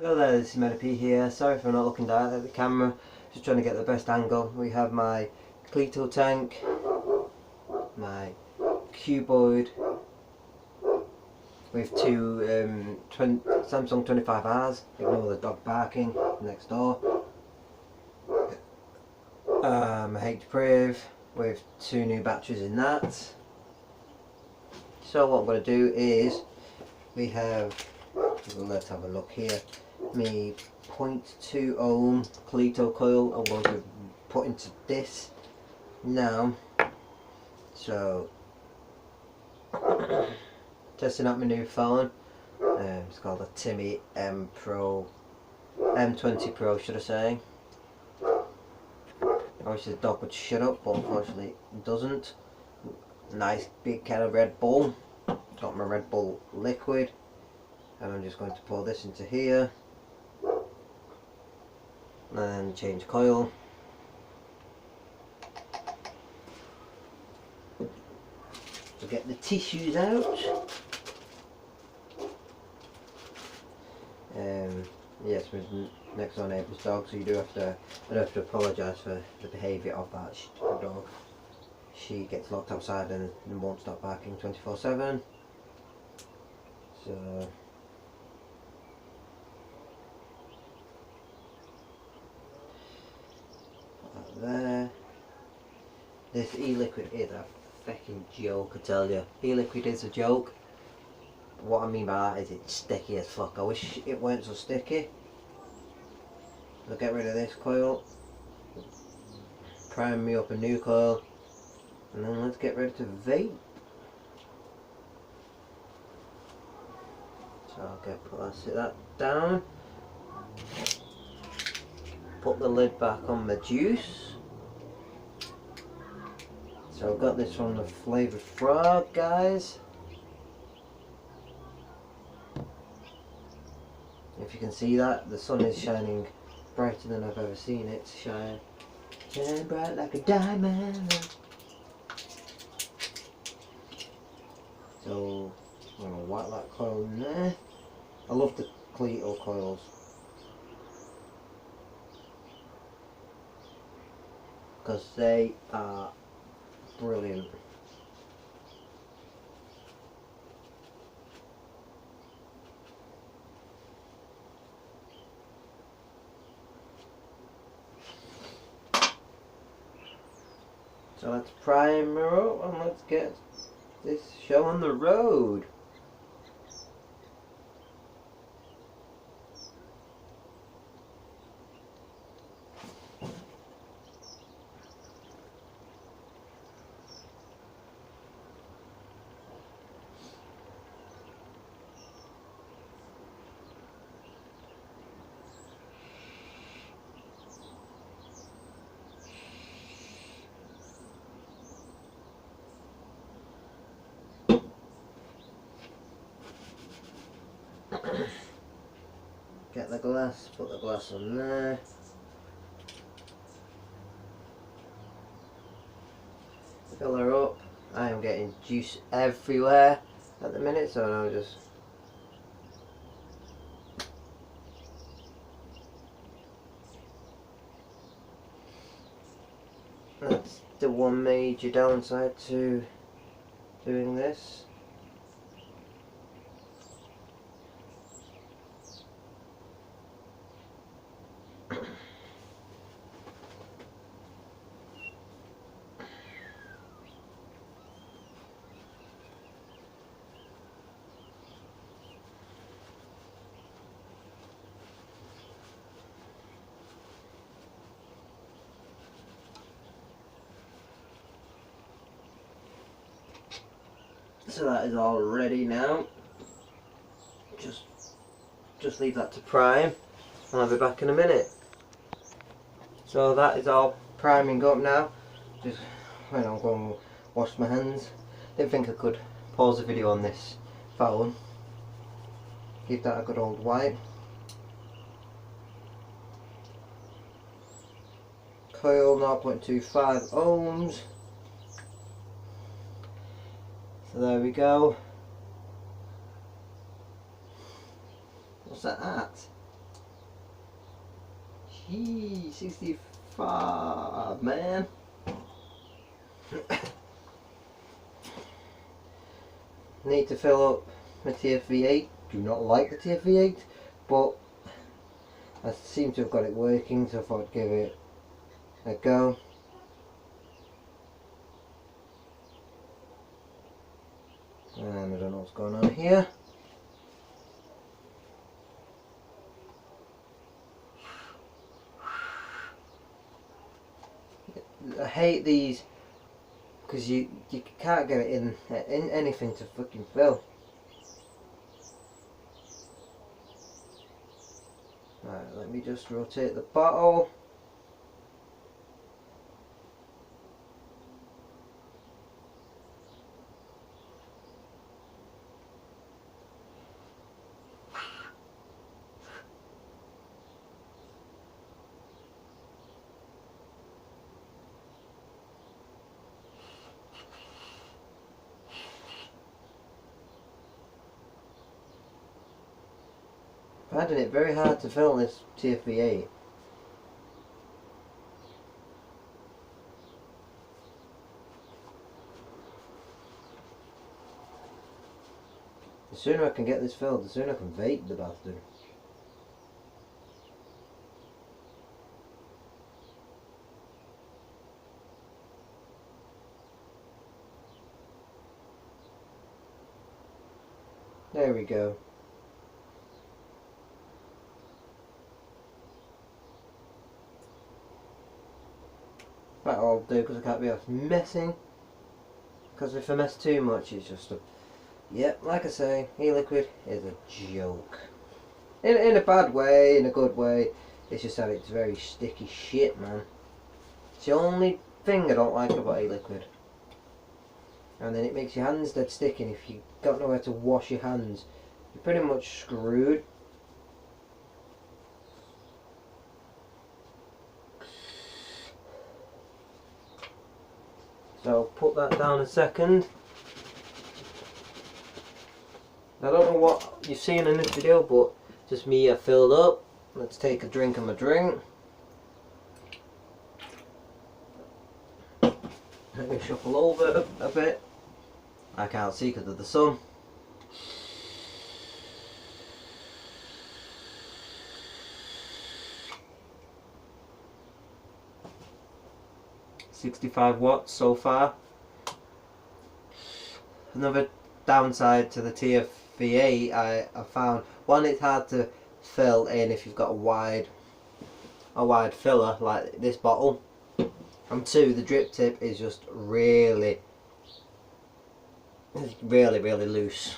Hello there, this is P here. Sorry for not looking down at the camera, just trying to get the best angle. We have my Cleto tank, my cuboid with two Samsung 25Rs, ignore the dog barking next door. My H-Brave with two new batteries in that. So what I'm going to do is, let's have a look here, me 0.2 ohm Cleto coil I'm going to put into this now. So testing out my new phone, it's called a Timmy M20 Pro should I say. I wish the dog would shut up, but unfortunately it doesn't. Nice big can of Red Bull, got my Red Bull liquid, and I'm just going to pour this into here and change coil. So get the tissues out. Yes, my next door neighbour's dog, so I do have to apologise for the behaviour of that dog. She gets locked outside and won't stop barking 24/7. So put that there. This e-liquid is a fucking joke, I tell you. E-liquid is a joke. What I mean by that is it's sticky as fuck. I wish it weren't so sticky. I'll get rid of this coil, prime me up a new coil, and then let's get ready to vape. So I'll sit that down, put the lid back on my juice. So I've got this from the Flavoured Frog, guys. If you can see that, the sun is shining brighter than I've ever seen it shine. Shine bright like a diamond. So I'm going to whack that coil in there. I love the Cleto coils. Because they are brilliant. So let's prime her up and let's get this show on the road. Get the glass, put the glass on there. Fill her up. I am getting juice everywhere at the minute, so I'll just that's the one major downside to doing this. So that is all ready now. Just leave that to prime and I'll be back in a minute. So that is all priming up now. Just when I'm going to wash my hands. Didn't think I could pause the video on this phone. Give that a good old wipe. Coil 0.25 ohms. So there we go. What's that at? Gee, 65, man. Need to fill up my TFV8. Do not like the TFV8, but I seem to have got it working, so I thought I'd give it a go. And I don't know what's going on here. I hate these because you can't get it in anything to fucking fill. Right, let me just rotate the bottle. Finding it very hard to fill this TFV8. The sooner I can get this filled, the sooner I can vape the bastard. There we go. That'll do because I can't be off messing. Because if I mess too much, it's just a... Yep, like I say, e-liquid is a joke. In a bad way, in a good way. It's just that it's very sticky shit, man. It's the only thing I don't like about e-liquid. And then it makes your hands dead sticky, and if you don't know how to wash your hands, you're pretty much screwed. So I'll put that down a second. I don't know what you've seen in this video, but just me, I filled up. Let's take a drink of my drink. Let me shuffle over a bit. I can't see because of the sun. .65 watts so far. Another downside to the TFV8 I found, one, it's hard to fill in if you've got a wide filler like this bottle, and two, the drip tip is just really loose,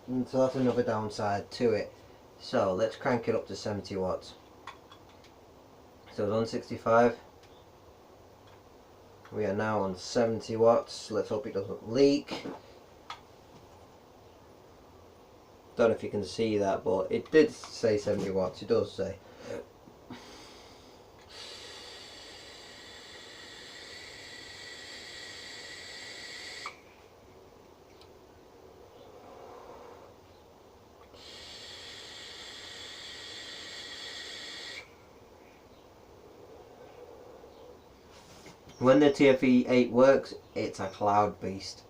and so that's another downside to it. So let's crank it up to 70 watts. So it's on 65. We are now on 70 watts. Let's hope it doesn't leak. Don't know if you can see that, but it did say 70 watts. It does say. When the TFV8 works, it's a cloud beast.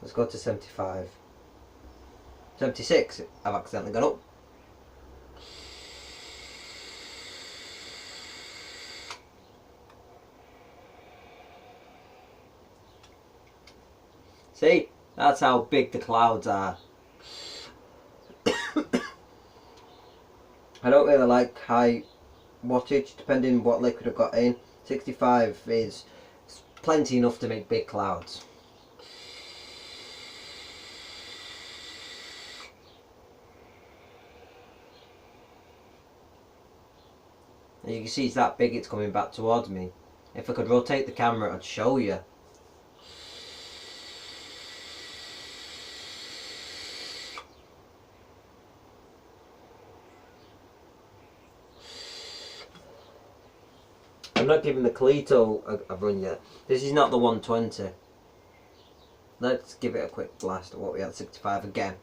Let's go to 75. 76, I've accidentally gone up. See, that's how big the clouds are. I don't really like high wattage, depending what liquid I've got in. 65 is plenty enough to make big clouds. As you can see, it's that big, it's coming back towards me. If I could rotate the camera, I'd show you. I'm not giving the Cleto a run yet. This is not the 120. Let's give it a quick blast at what we had, 65 again.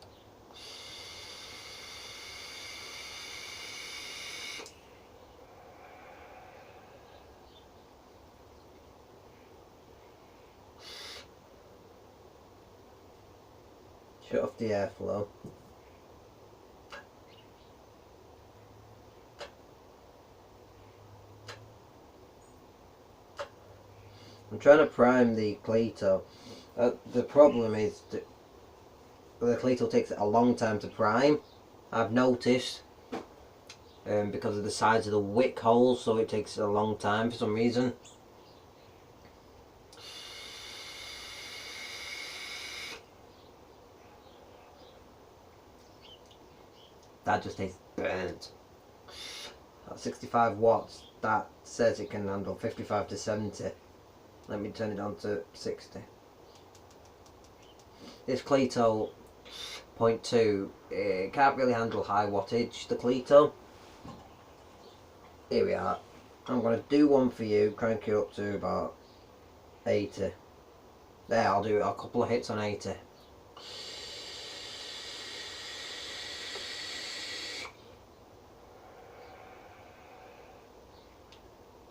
Shut off the airflow. I'm trying to prime the Cleto. The problem is that the Cleto takes a long time to prime. I've noticed because of the size of the wick holes, so it takes a long time for some reason. That just tastes burnt. At 65 watts, that says it can handle 55 to 70. Let me turn it on to 60. This Cleto 0.2, it can't really handle high wattage, the Cleto. Here we are. I'm going to do one for you, crank it up to about 80. There, I'll do a couple of hits on 80.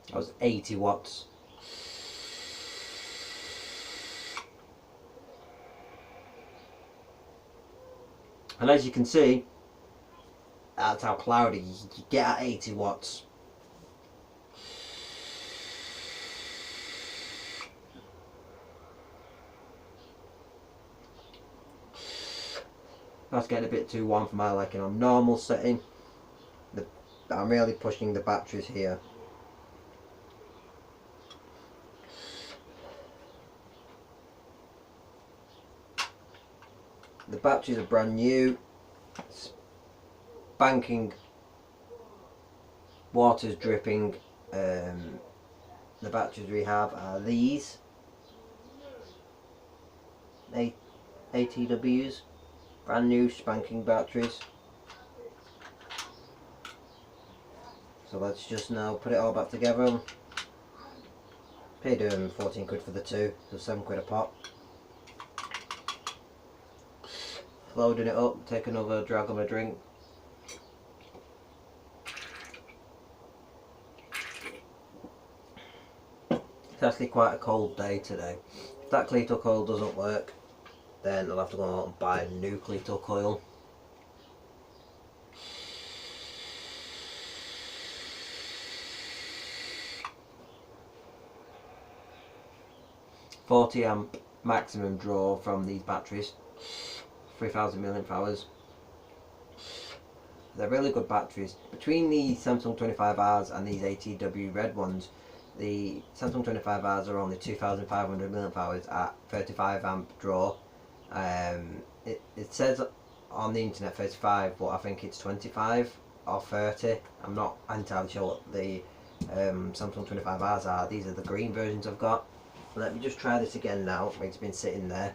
That was 80 watts. And as you can see, that's how cloudy you can get at 80 watts. That's getting a bit too warm for my liking. On normal setting, I'm really pushing the batteries here. The batteries are brand new, spanking, water's dripping. The batteries we have are these ATWs, brand new spanking batteries. So let's just now put it all back together. Paid 14 quid for the two, so 7 quid a pop. Loading it up, take another drag of my drink. It's actually quite a cold day today. If that Cleto coil doesn't work, then I'll have to go out and buy a new Cleto coil. £40 amp maximum draw from these batteries. 3000 milliamp hours. They're really good batteries. Between the Samsung 25Rs and these ATW red ones, the Samsung 25Rs are only 2500 milliamp hours at 35 amp draw. It says on the internet 35, but I think it's 25 or 30. I'm not entirely sure what the Samsung 25Rs are. These are the green versions I've got. Let me just try this again now. It's been sitting there.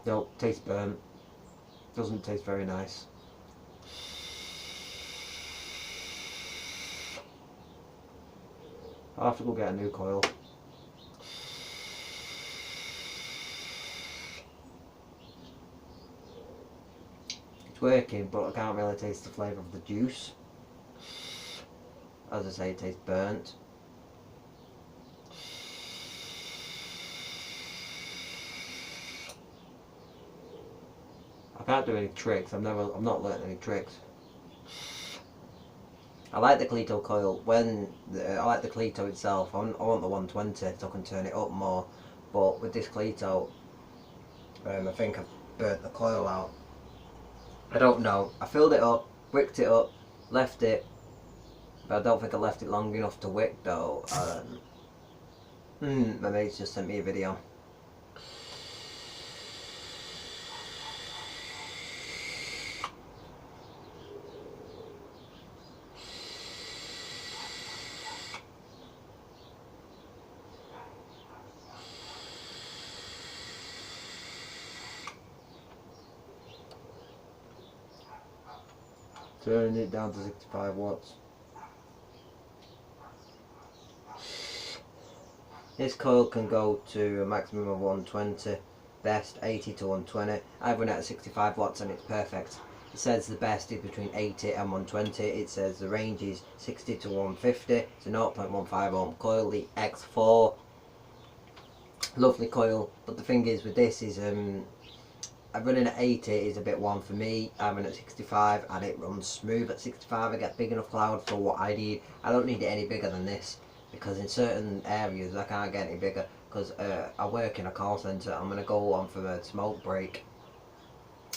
No, tastes burnt. Doesn't taste very nice. I'll have to go get a new coil. It's working, but I can't really taste the flavour of the juice. As I say, it tastes burnt. I can't do any tricks. I'm not learnt any tricks. I like the Cleto coil. I like the Cleto itself. I want the 120 so I can turn it up more. But with this Cleto, I think I've burnt the coil out. I don't know. I filled it up, wicked it up, left it, but I don't think I left it long enough to wick though. My mate's just sent me a video. Turning it down to 65 watts. This coil can go to a maximum of 120, best 80 to 120. I've run it at 65 watts and it's perfect. It says the best is between 80 and 120. It says the range is 60 to 150. It's a 0.15 ohm coil, the X4. Lovely coil, but the thing is with this is running at 80 is a bit one for me. I'm running at 65 and it runs smooth at 65. I get big enough cloud for what I need. I don't need it any bigger than this, because in certain areas I can't get any bigger, because I work in a call centre. I'm going to go on for a smoke break,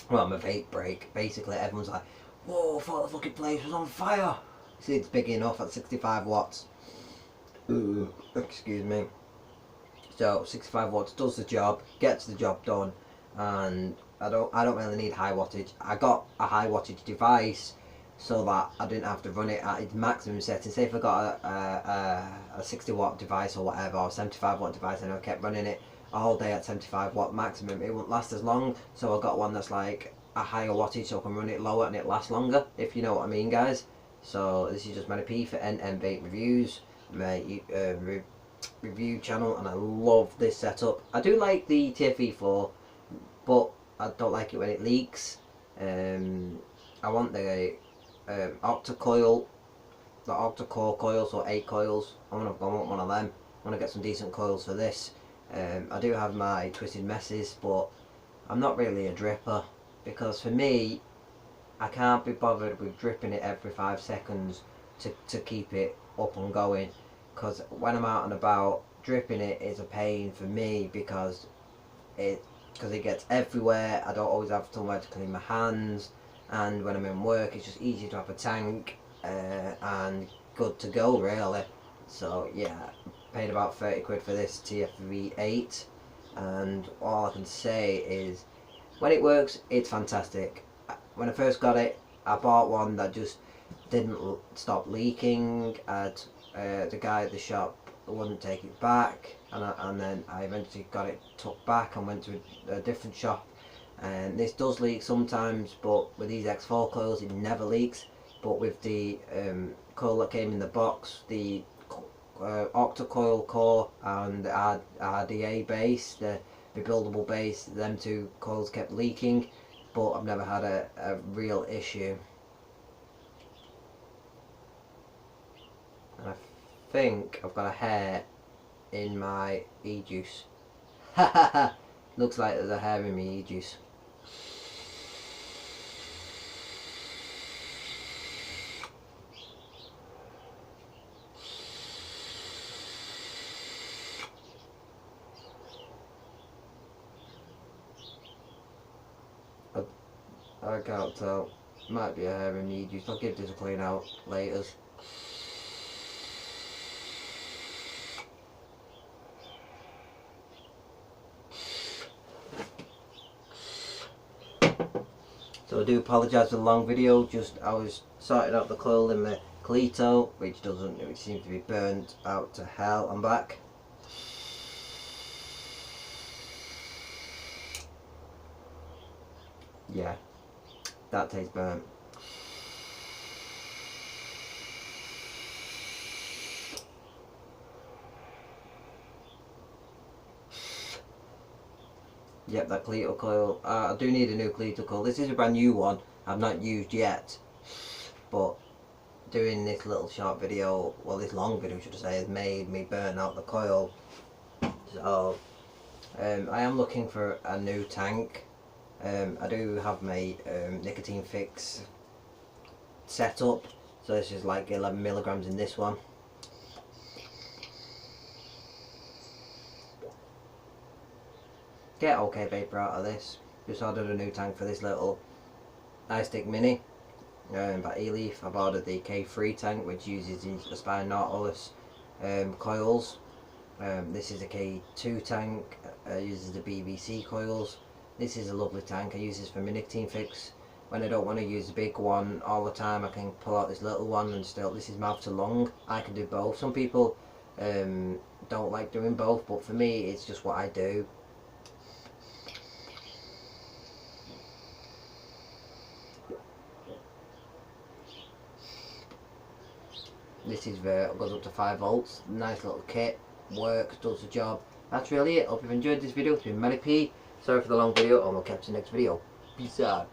well, I'm a vape break. Basically everyone's like, whoa, I thought the fucking place was on fire. See, it's big enough at 65 watts. Ooh, excuse me. So 65 watts does the job, gets the job done, and I don't really need high wattage. I got a high wattage device so that I didn't have to run it at its maximum setting. Say if I got a 60 watt device or whatever, or 75 watt device, and I kept running it all day at 75 watt maximum, it wouldn't last as long. So I got one that's like a higher wattage, so I can run it lower and it lasts longer, if you know what I mean, guys. So this is just my P for NM Vape Reviews, my review channel, and I love this setup. I do like the TFE4, but I don't like it when it leaks. I want the octa-coil, the octa-core coils, or 8 coils. I want one of them. I want to get some decent coils for this. I do have my twisted messes, but I'm not really a dripper, because for me, I can't be bothered with dripping it every 5 seconds to keep it up and going, because when I'm out and about, dripping it is a pain for me, because it gets everywhere. I don't always have somewhere to clean my hands, and when I'm in work it's just easier to have a tank and good to go, really. So yeah, paid about 30 quid for this TFV8, and all I can say is when it works, it's fantastic. When I first got it, I bought one that just didn't stop leaking. The guy at the shop wouldn't take it back, and then I eventually got it took back and went to a different shop. And this does leak sometimes, but with these X4 coils it never leaks. But with the coil that came in the box, the octa-coil core and the RDA base, the rebuildable base, them two coils kept leaking, but I've never had a real issue. And I think I've got a hair in my e-juice. Looks like there's a hair in my e-juice. I can't tell. Might be a hair in the e-juice. I'll give this a clean out later. So I do apologise for the long video. Just I was sorting out the coil in my Cleto, which seems to be burnt out to hell and back. Yeah, that tastes burnt. Yep, that Cleto coil. I do need a new Cleto coil. This is a brand new one I've not used yet, but doing this little short video, well, this long video should I say, has made me burn out the coil. So I am looking for a new tank. I do have my nicotine fix set up, so this is like 11 milligrams in this one. Get okay vapor out of this. Just ordered a new tank for this little iStick Mini by E-Leaf. I've ordered the K3 tank, which uses the Aspire Nautilus coils. This is a K2 tank, uses the BBC coils. This is a lovely tank. I use this for my nicotine fix. When I don't want to use the big one all the time, I can pull out this little one, and still, this is mouth to lung. I can do both. Some people don't like doing both, but for me it's just what I do. This is goes up to 5 volts. Nice little kit, works, does the job. That's really it. Hope you've enjoyed this video. It's been Melly P. Sorry for the long video, and we'll catch you next video. Peace out.